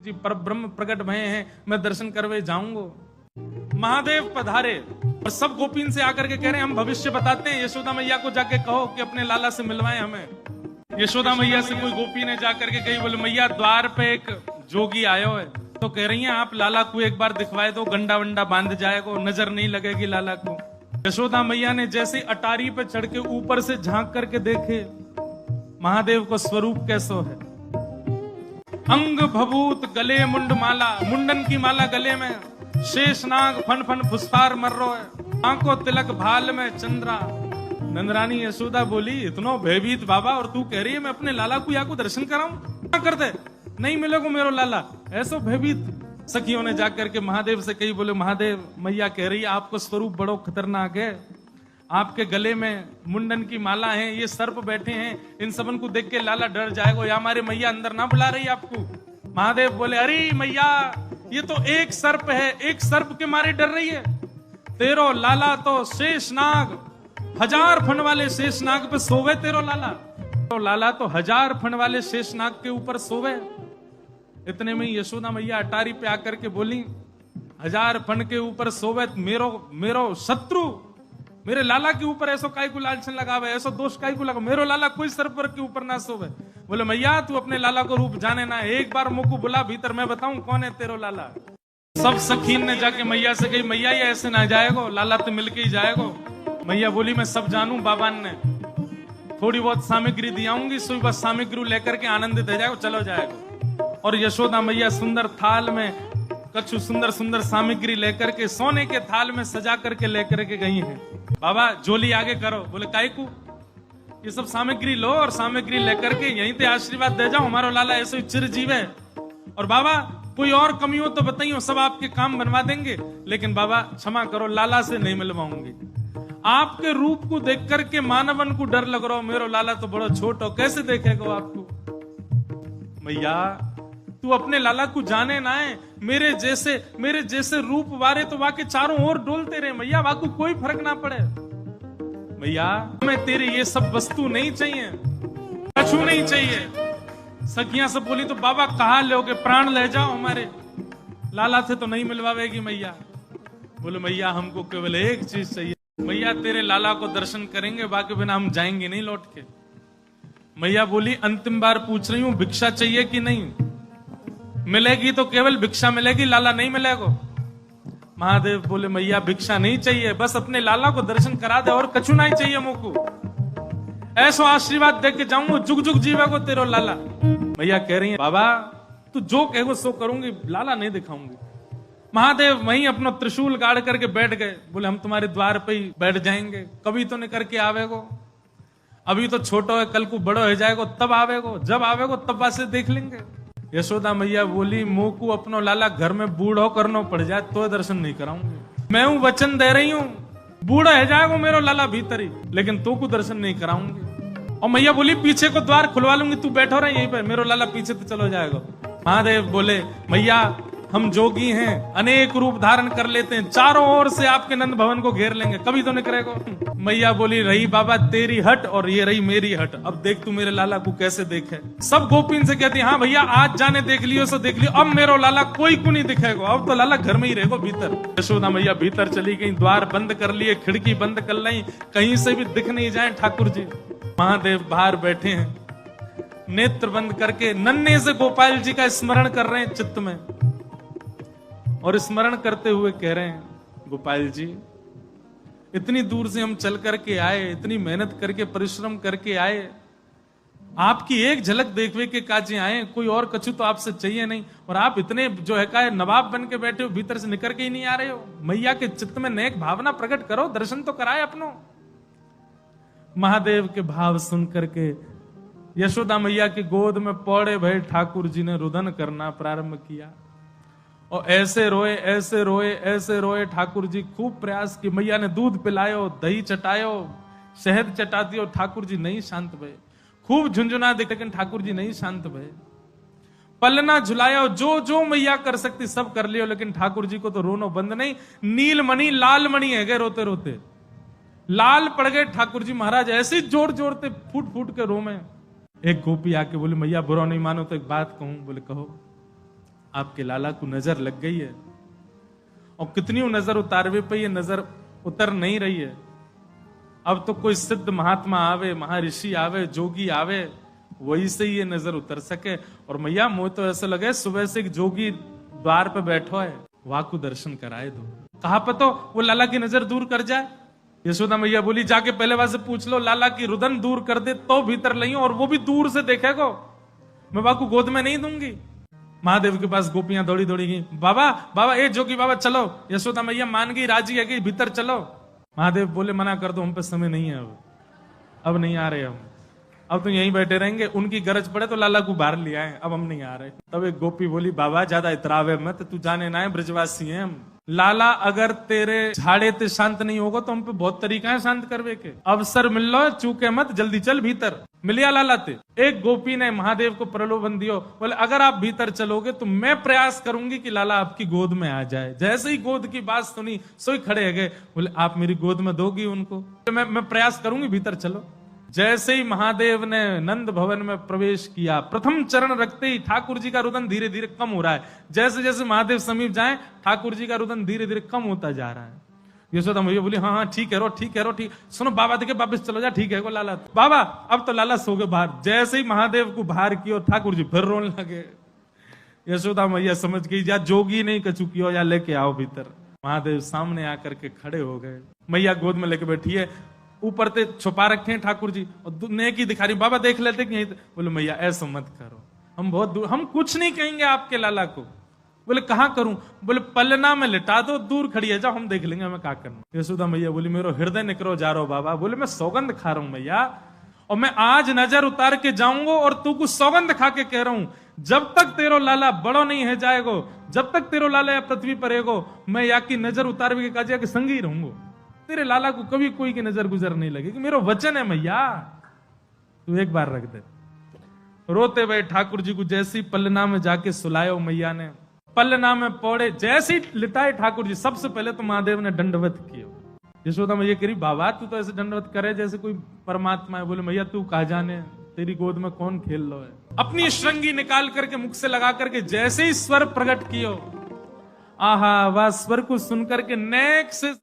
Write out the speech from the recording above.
जी पर ब्रह्म प्रकट भय हैं, मैं दर्शन करवे जाऊंगो। महादेव पधारे और सब गोपीन से आकर के कह रहे हैं हम भविष्य बताते हैं, यशोदा मैया को जाके कहो कि अपने लाला से मिलवाएं हमें। यशोदा मैया से कोई गोपी ने जाकर के कही, बोले मैया द्वार पे एक जोगी आयो है, तो कह रही हैं आप लाला को एक बार दिखवाए दो, गंडा वंडा बांध जाएगा, नजर नहीं लगेगी लाला को। यशोदा मैया ने जैसे अटारी पे चढ़ के ऊपर से झांक करके देखे महादेव को स्वरूप कैसो है। अंग भभूत गले मुंड माला, मुंडन की माला गले में, शेषनाग फन फन फुसफार मर्रो है, आंखों तिलक भाल में चंद्रा। नंदरानी यशोदा बोली इतनो भयभीत बाबा, और तू कह रही है मैं अपने लाला को या को दर्शन कराऊं, क्या कर दे, नहीं मिलेगा मेरो लाला, ऐसो भयभीत। सखियों ने जाकर के महादेव से कही, बोले महादेव मैया कह रही है आपको स्वरूप बड़ो खतरनाक है, आपके गले में मुंडन की माला है, ये सर्प बैठे हैं, इन सबन को देख के लाला डर जाएगा, या हमारे मैया अंदर ना बुला रही आपको। महादेव बोले अरे मैया ये तो एक सर्प है, एक सर्प के मारे डर रही है, तेरो लाला तो शेषनाग, 1000 फन वाले शेषनाग पे सोवे तेरो लाला, तो लाला तो 1000 फन वाले शेषनाग के ऊपर सोवे। इतने में यशोदा मैया अटारी पे आकर के बोली 1000 फन के ऊपर सोवे मेरो शत्रु, मेरे लाला के ऊपर ऐसो काय को लालचन लगावे, ऐसो दोष काय को लगा, मेरो लाला कोई सर्पर के ऊपर ना सोवे। बोले मैया तू अपने लाला को रूप जाने ना, एक बार मुझको बुला भीतर, मैं बताऊं कौन है तेरो लाला। सब सखीन ने जाके मैया से कही मैया ये ऐसे ना जाएगो, लाला तो मिलके ही जाएगो। मैया बोली मैं सब जानू, बाबान ने थोड़ी बहुत सामग्री दियाऊंगी, सुई बस सामग्री लेकर के आनंदित हो जाएगो, चलो जाएगो। और यशोदा मैया सुंदर थाल में कछु सुंदर सुंदर सामग्री लेकर के सोने के थाल में सजा करके लेकर के गई हैं। बाबा झोली आगे करो, बोले काय को, ये सब सामग्री लो और सामग्री लेकर के यहीं पे आशीर्वाद दे जाओ, हमारा लाला ऐसे चिरजीव है। और बाबा कोई और कमी हो तो बताइए, सब आपके काम बनवा देंगे, लेकिन बाबा क्षमा करो लाला से नहीं मिलवाऊंगी। आपके रूप को देख करके मानवन को डर लग रहा हो, मेरा लाला तो बड़ा छोट हो, कैसे देखेगा आपको। मैया तू अपने लाला को जाने ना है, मेरे जैसे रूप वारे तो वाके चारों ओर डोलते रहे मैया, वाको कोई फर्क ना पड़े। मैया हमें तेरे ये सब वस्तु नहीं चाहिए, कछु नहीं चाहिए। सखियां सब बोली तो बाबा कहा लोगे, प्राण ले जाओ, हमारे लाला थे तो नहीं मिलवावेगी मैया। बोले मैया हमको केवल एक चीज चाहिए, मैया तेरे लाला को दर्शन करेंगे, बाकी बिना हम जाएंगे नहीं लौट के। मैया बोली अंतिम बार पूछ रही हूं भिक्षा चाहिए कि नहीं, मिलेगी तो केवल भिक्षा मिलेगी, लाला नहीं मिलेगा। महादेव बोले मैया भिक्षा नहीं चाहिए, बस अपने लाला को दर्शन करा दे, और कछु नहीं चाहिए मुझको, ऐसो आशीर्वाद दे के जाऊंगा, जुग जुग जीवेगो तेरो लाला। मैया कह रही है बाबा तू जो कहेगो सो करूंगी, लाला नहीं दिखाऊंगी। महादेव वहीं अपना त्रिशूल गाड़ करके बैठ गए, बोले हम तुम्हारे द्वार पे ही बैठ जाएंगे, कभी तो नहीं करके आवेगो, अभी तो छोटो है, कल को बड़ो हो जाएगो तब आवेगो, जब आवेगो तब वासे देख लेंगे। यशोदा मैया बोली मुंह को अपनो लाला घर में बूढ़ो करना पड़ जाए तो दर्शन नहीं कराऊंगी। मैं हूं वचन दे रही हूं, बूढ़ा है जाएगा मेरो लाला भीतर ही, लेकिन तो को दर्शन नहीं कराऊंगी। और मैया बोली पीछे को द्वार खुलवा लूंगी, तू बैठो रहे यहीं पे, मेरो लाला पीछे तो चलो जाएगा। महादेव बोले मैया हम जोगी हैं, अनेक रूप धारण कर लेते हैं, चारों ओर से आपके नंद भवन को घेर लेंगे, कभी तो नहीं करेगा। मैया बोली रही बाबा तेरी हट और ये रही मेरी हट, अब देख तू मेरे लाला को कैसे देखे। सब गोपीन से कहती हाँ भैया आज जाने देख लियो सो देख लियो, अब मेरो लाला कोई को नहीं दिखेगा, अब तो लाला घर में ही रहेगा भीतर। यशोदा मैया भीतर चली गई, द्वार बंद कर लिए, खिड़की बंद कर ली, कहीं से भी दिख नहीं जाए ठाकुर जी। महादेव बाहर बैठे हैं, नेत्र बंद करके नन्हे से गोपाल जी का स्मरण कर रहे हैं चित्त में, और स्मरण करते हुए कह रहे हैं गोपाल जी इतनी दूर से हम चल करके आए, इतनी मेहनत करके परिश्रम करके आए, आपकी एक झलक देखने के काजे आए, कोई और कछु तो आपसे चाहिए नहीं, और आप इतने जो है का नवाब बन के बैठे हो, भीतर से निकल के ही नहीं आ रहे हो। मैया के चित्त में नेक भावना प्रकट करो, दर्शन तो कराए अपनो। महादेव के भाव सुन करके यशोदा मैया की गोद में पौड़े भय ठाकुर जी ने रुदन करना प्रारंभ किया, और ऐसे रोए ऐसे रोए ऐसे रोए। ठाकुर जी खूब प्रयास की, मैया ने दूध पिलायो, दही चटायो, शहद चटा दियो, ठाकुर जी नहीं शांत भये। खूब झुंझुना देख, लेकिन ठाकुर जी नहीं शांत भये। पलना झुलायो, जो जो मैया कर सकती सब कर लियो, लेकिन ठाकुर जी को तो रोनो बंद नहीं। नीलमणि लाल मणि है गए रोते रोते, लाल पड़ गए ठाकुर जी महाराज, ऐसे जोर जोरते फूट फूट के रो में। एक गोपी आके बोले मैया बुरा नहीं मानो तो एक बात कहूं। बोले कहो। आपके लाला को नजर लग गई है, और कितनी नजर उतारवे पे ये नजर उतर नहीं रही है। अब तो कोई सिद्ध महात्मा आवे, महर्षि आवे, जोगी आवे, वही से ये नजर उतर सके। और मैया मुझे तो ऐसा लगे सुबह से एक जोगी द्वार पे बैठो है, वहां को दर्शन कराए दो। कहा पतो वो लाला की नजर दूर कर जाए। यशोदा मैया बोली जाके पहले वहां से पूछ लो, लाला की रुदन दूर कर दे तो भीतर नहीं, और वो भी दूर से देखेगो, मैं बाबा को गोद में नहीं दूंगी। महादेव के पास गोपियां दौड़ी दौड़ी गई, बाबा बाबा ए जोगी बाबा चलो। यशोदा मैया मान गई, राजी है गई, भीतर चलो। महादेव बोले मना कर दो, हम पे समय नहीं है, अब नहीं आ रहे हम, अब तो यहीं बैठे रहेंगे, उनकी गरज पड़े तो लाला को बाहर ले आए, अब हम नहीं आ रहे। तब एक गोपी बोली बाबा ज्यादा इतरावे मत, तू जाने ना है ब्रजवासी हैं हम, लाला अगर तेरे झाड़े ते शांत नहीं होगा तो हम पे बहुत तरीका है शांत करवे के, अवसर मिल लो चूके मत, जल्दी चल भीतर। मिलिया लाला ते। एक गोपी ने महादेव को प्रलोभन दियो, बोले अगर आप भीतर चलोगे तो मैं प्रयास करूंगी कि लाला आपकी गोद में आ जाए। जैसे ही गोद की बात सुनी सोई खड़े गए, बोले आप मेरी गोद में दोगी उनको? तो मैं प्रयास करूंगी, भीतर चलो। जैसे ही महादेव ने नंद भवन में प्रवेश किया, प्रथम चरण रखते ही ठाकुर जी का रुदन धीरे धीरे कम हो रहा है। जैसे जैसे महादेव समीप जाए, ठाकुर जी का रुदन धीरे धीरे कम होता जा रहा है। यशोदा मैया बोली हाँ हाँ ठीक है रो, ठीक है रो, ठीक। सुनो बाबा देखे वापिस चलो जा, ठीक है को लाला बाबा अब तो लाला सो गए बाहर। जैसे ही महादेव को बाहर किया, ठाकुर जी फिर रोने लगे। यशोदा मैया समझ गई या जोगी नहीं कचू किया, या लेके आओ भीतर। महादेव सामने आकर के खड़े हो गए, मैया गोद में लेके बैठी है, ऊपर ते छुपा रखे हैं ठाकुर जी, और नेकी दिखा रही, बाबा देख लेते कि यहीं। बोले मैया ऐसा मत करो, हम बहुत दूर, हम कुछ नहीं कहेंगे आपके लाला को। बोले कहाँ करूं? बोले पलना में लिटा दो, दूर खड़ी है, जाओ हम देख लेंगे हमें क्या करना। यशोदा मैया बोली मेरो हृदय निकरो जा रहा हो बाबा। बोले मैं सौगंध खा रहा हूं मैया, और मैं आज नजर उतार के जाऊंगा, और तू कुछ सौगंध खा के कह रहा हूं, जब तक तेरो लाला बड़ो नहीं है जाएगो, जब तक तेरो लाला या पृथ्वी पर रहेगो, मैं या की नजर उतार के काजिया के संग ही रहूंगा। तेरे लाला को कभी कोई की नजर गुजर नहीं लगेगी, मेरा वचन है मैया, तू एक बार रख दे। रोते हुए ठाकुर जी को जैसी पलना में जाके सुलायो मैया ने, पलना में पौड़े, जैसे ही लिटाए ठाकुर जी, सबसे पहले तो महादेव ने दंडवत किया। यशोदा मैया कह रही बाबा तू तो ऐसे दंडवत करे जैसे कोई परमात्मा है। बोले मैया तू कहा जाने, तेरी गोद में कौन खेल लो है। अपनी श्रृंगी निकाल करके मुख से लगा करके जैसे ही स्वर प्रकट कियो, आहा वह स्वर को सुनकर के नेक से